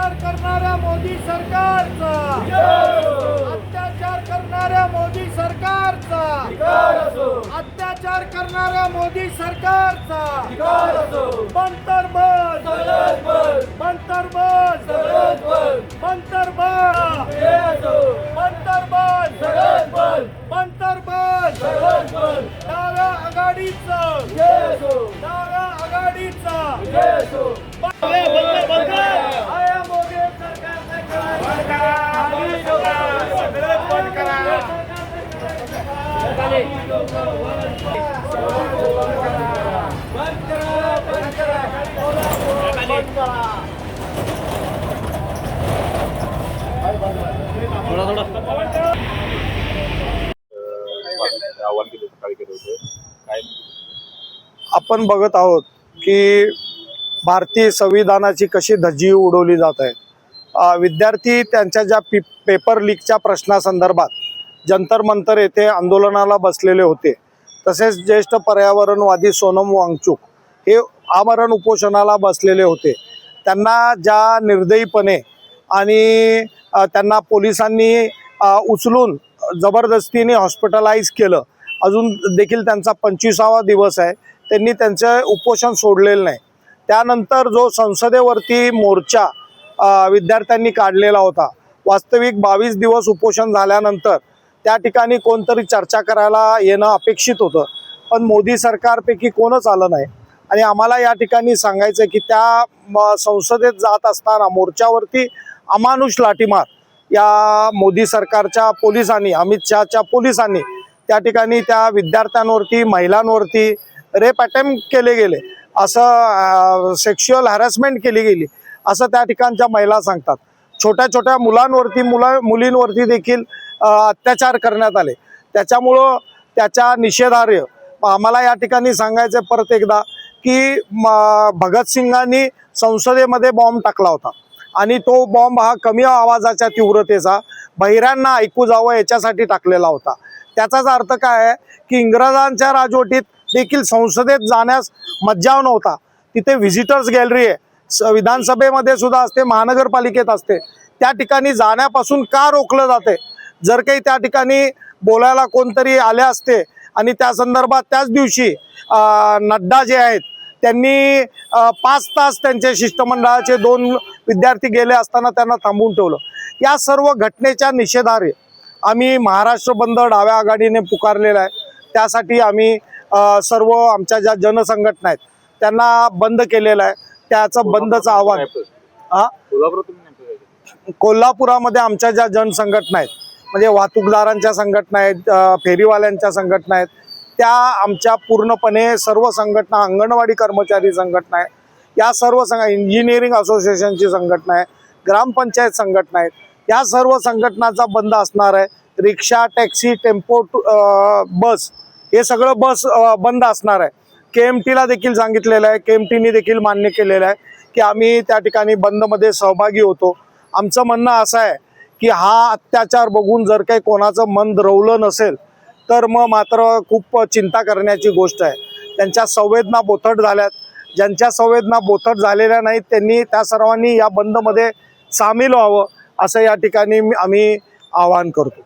अत्याचार करणाऱ्या मोदी सरकारचा, अत्याचार करणाऱ्या मोदी सरकारचा, अत्याचार करणाऱ्या मोदी सरकारचा बंतर बंद, बंतर बंद, बंतर बंद, बंतर बंद, बंतर बंद, डाव्या आघाडीचं, डाव्या आघाडीचा आपण बघत आहोत की भारतीय संविधानाची कशी धज्जी उडवली जात आहे। विद्यार्थी त्यांच्या ज्या पेपर लीकच्या प्रश्नासंदर्भात जंतर मंतर येथे आंदोलनाला बसलेले होते, तसेच ज्येष्ठ पर्यावरणवादी सोनम वांगचुक हे आमरण उपोषणाला बसलेले होते। त्यांना ज्या निर्दयीपणे आणि त्यांना पोलिसांनी उचलून जबरदस्तीने हॉस्पिटलाइज केलं, अजून देखील त्यांचा 25वा दिवस आहे, त्यांनी त्यांचे उपोषण सोडलेलं नाही। त्यानंतर जो संसदेवरती मोर्चा विद्यार्थ्यांनी काढलेला होता, वास्तविक 22 दिवस उपोषण झाल्यानंतर त्या ठिकाणी कोणतरी चर्चा करायला येणं अपेक्षित होतं, पण मोदी सरकारपैकी कोणच आलं नाही। आणि आम्हाला या ठिकाणी सांगायचं की त्या संसदेत जात असताना मोर्चावरती अमानुष लाठीमार या मोदी सरकारच्या पोलिसांनी, अमित शहाच्या पोलिसांनी त्या ठिकाणी त्या विद्यार्थ्यांवरती, महिलांवरती रेप अटेम्प्ट केले गेले, असं सेक्शुअल हॅरेसमेंट केली गेली असं त्या ठिकाणच्या महिला सांगतात। छोट्या छोट्या मुलांवरती, मुलींवरती देखील अत्याचार करण्यात आले। त्याच्यामुळं त्याच्या निषेधार्ह आम्हाला या ठिकाणी सांगायचं परत एकदा की भगतसिंगांनी संसदेमध्ये बॉम्ब टाकला होता आणि तो बॉम्ब हा कमी आवाजाच्या तीव्रतेचा बहिऱ्यांना ऐकू जावं याच्यासाठी टाकलेला होता। त्याचाच अर्थ काय आहे की इंग्रजांच्या राजवटीत देखील संसदेत जाण्यास मज्जाव नव्हता। तिथे व्हिजिटर्स गॅलरी आहे, विधानसभेमध्ये सुद्धा असते, महानगरपालिकेत असते, त्या ठिकाणी जाण्यापासून का रोखलं जाते? जर काही त्या ठिकाणी बोलायला कोणतरी आले असते आणि त्या संदर्भात त्याच दिवशी नड्डा जे आहेत त्यांनी 5 तास त्यांचे शिष्टमंडळाचे 2 विद्यार्थी गेले असताना त्यांना थांबवून ठेवलं। या सर्व घटनेच्या निषेधार्ह आम्ही महाराष्ट्र बंद डाव्या आघाडीने पुकारलेला आहे। त्यासाठी आम्ही सर्व आमच्या ज्या जनसंघटना आहेत त्यांना बंद केलेला आहे। त्याचं बंदचं आव्हान कोल्हापुरामध्ये आमच्या ज्या जनसंघटना आहेत, म्हणजे वाहतूकदारांच्या संघटना आहेत, फेरीवाल्यांच्या संघटना आहेत, त्या आमच्या पूर्णपणे सर्व संघटना, अंगणवाडी कर्मचारी संघटना आहे, या सर्व इंजिनिअरिंग असोसिएशनची संघटना आहे, ग्रामपंचायत संघटना आहेत, या सर्व संघटनाचा बंद असणार आहे। रिक्षा, टॅक्सी, टेम्पो, बस हे सगळं बंद असणार आहे। KMTला देखील सांगितलेलं आहे, KMTने देखील मान्य केलेलं आहे की आम्ही त्या ठिकाणी बंदमध्ये सहभागी होतो। आमचं म्हणणं असं आहे की हा अत्याचार बघून जर काही कोणाचं मन द्रवलं नसेल तर मग मात्र खूप चिंता करण्याची गोष्ट आहे। त्यांच्या संवेदना बोथट झाल्यात, ज्यांच्या संवेदना बोथट झालेल्या नाहीत त्यांनी त्या सर्वांनी या बंदमध्ये सामील व्हावं असं या ठिकाणी आम्ही आवाहन करतो।